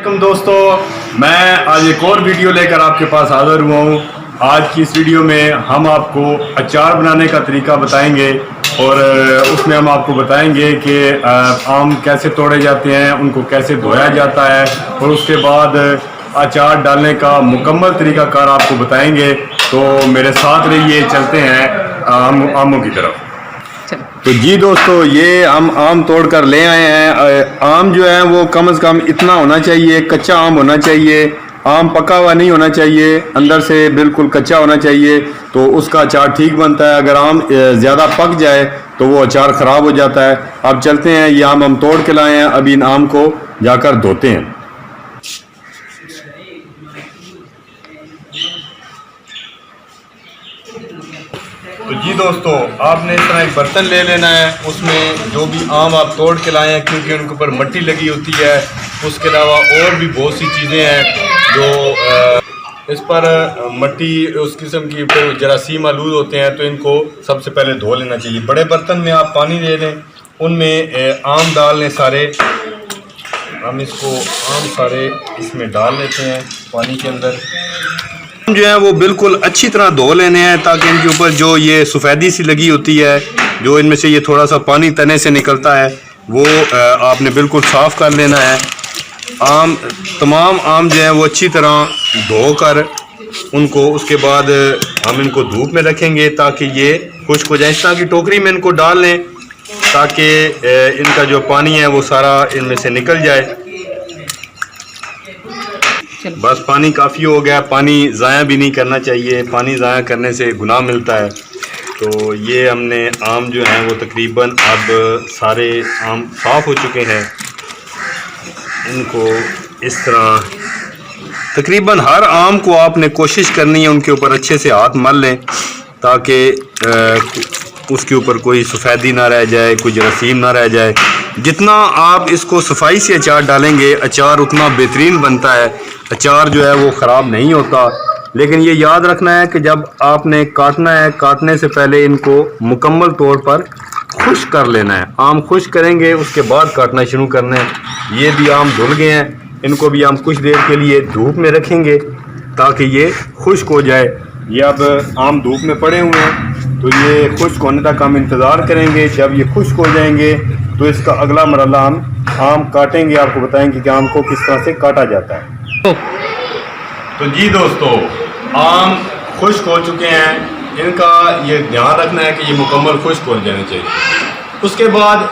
वालेकुम दोस्तों, मैं आज एक और वीडियो लेकर आपके पास हाजिर हुआ हूँ। आज की इस वीडियो में हम आपको अचार बनाने का तरीका बताएंगे और उसमें हम आपको बताएंगे कि आम कैसे तोड़े जाते हैं, उनको कैसे धोया जाता है और उसके बाद अचार डालने का मुकम्मल तरीकाकार आपको बताएंगे। तो मेरे साथ रहिए, चलते हैं आमों की तरफ। तो जी दोस्तों, ये हम आम तोड़ कर ले आए हैं। आम जो है वो कम से कम इतना होना चाहिए, कच्चा आम होना चाहिए, आम पका हुआ नहीं होना चाहिए, अंदर से बिल्कुल कच्चा होना चाहिए, तो उसका अचार ठीक बनता है। अगर आम ज़्यादा पक जाए तो वो अचार ख़राब हो जाता है। अब चलते हैं, ये आम हम तोड़ के लाए हैं, अभी इन आम को जाकर धोते हैं। तो जी दोस्तों, आपने इस तरह एक बर्तन ले लेना है, उसमें जो भी आम आप तोड़ के लाए हैं, क्योंकि उनके ऊपर मिट्टी लगी होती है, उसके अलावा और भी बहुत सी चीज़ें हैं जो इस पर मिट्टी उस किस्म की जरासीम आलूद होते हैं, तो इनको सबसे पहले धो लेना चाहिए। बड़े बर्तन में आप पानी ले लें, उनमें आम डाल लें सारे। हम इसको आम सारे इसमें डाल लेते हैं पानी के अंदर। जो है वो बिल्कुल अच्छी तरह धो लेने हैं, ताकि इनके ऊपर जो ये सफ़ेदी सी लगी होती है, जो इनमें से ये थोड़ा सा पानी तने से निकलता है, वो आपने बिल्कुल साफ़ कर लेना है। तमाम आम जो है वो अच्छी तरह धोकर उनको उसके बाद हम इनको धूप में रखेंगे ताकि ये खुश्क हो जाए। इस तरह की टोकरी में इनको डाल लें ताकि इनका जो पानी है वो सारा इनमें से निकल जाए। बस पानी काफ़ी हो गया, पानी ज़ाया भी नहीं करना चाहिए, पानी ज़ाया करने से गुनाह मिलता है। तो ये हमने आम जो हैं वो तकरीबन अब सारे आम साफ़ हो चुके हैं। इनको इस तरह तकरीबन हर आम को आपने कोशिश करनी है उनके ऊपर अच्छे से हाथ मल लें, ताकि उसके ऊपर कोई सफ़ेदी ना रह जाए, कोई जरासीम ना रह जाए। जितना आप इसको सफाई से अचार डालेंगे, अचार उतना बेहतरीन बनता है। अचार जो है वो ख़राब नहीं होता। लेकिन ये याद रखना है कि जब आपने काटना है, काटने से पहले इनको मुकम्मल तौर पर खुश्क कर लेना है। आम खुश्क करेंगे, उसके बाद काटना शुरू करना है। ये भी आम धुल गए हैं, इनको भी हम कुछ देर के लिए धूप में रखेंगे ताकि ये खुश्क हो जाए। ये अब आम धूप में पड़े हुए हैं, तो ये खुश्क होने तक हम इंतज़ार करेंगे। जब ये खुश्क हो जाएंगे तो इसका अगला मरहला हम आम काटेंगे, आपको बताएंगे कि आम को किस तरह से काटा जाता है। तो जी दोस्तों, आम खुश्क हो चुके हैं, इनका ये ध्यान रखना है कि ये मुकम्मल खुश्क हो जाने चाहिए। उसके बाद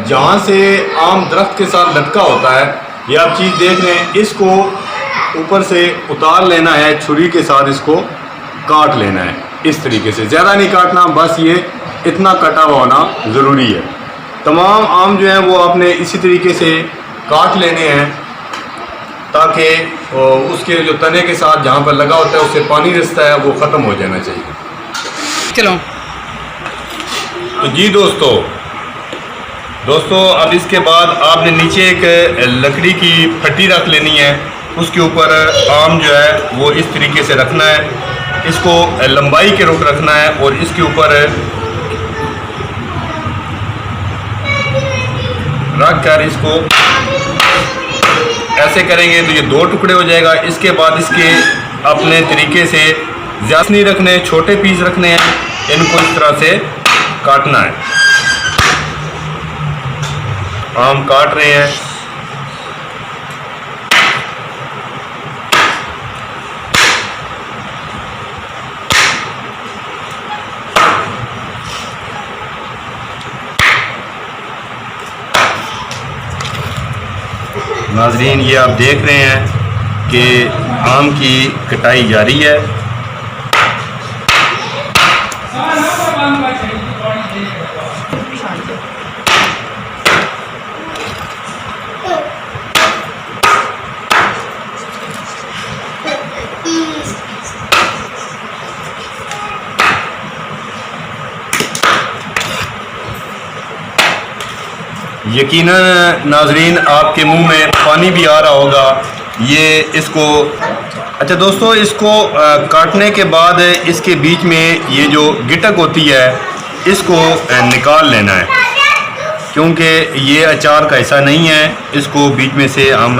जहाँ से आम दरख्त के साथ लटका होता है, ये आप चीज़ देख रहे हैं, इसको ऊपर से उतार लेना है, छुरी के साथ इसको काट लेना है। इस तरीके से, ज़्यादा नहीं काटना, बस ये इतना कटा हुआ होना ज़रूरी है। तमाम आम जो हैं वो आपने इसी तरीके से काट लेने हैं, ताकि उसके जो तने के साथ जहाँ पर लगा होता है उससे पानी रिसता है वो ख़त्म हो जाना चाहिए। चलो तो जी दोस्तों, अब इसके बाद आपने नीचे एक लकड़ी की फट्टी रख लेनी है, उसके ऊपर आम जो है वो इस तरीके से रखना है, इसको लंबाई के रुख रखना है और इसके ऊपर रख कर इसको ऐसे करेंगे तो ये दो टुकड़े हो जाएगा। इसके बाद इसके अपने तरीके से ज़्यादा नहीं रखने, छोटे पीस रखने हैं, इनको इस तरह से काटना है। आम काट रहे हैं। नाज़रीन, ये आप देख रहे हैं कि आम की कटाई जारी है। यकीनन नाजरीन आपके मुंह में पानी भी आ रहा होगा। ये इसको अच्छा दोस्तों, इसको काटने के बाद इसके बीच में ये जो गिटक होती है इसको निकाल लेना है, क्योंकि ये अचार का हिस्सा नहीं है। इसको बीच में से हम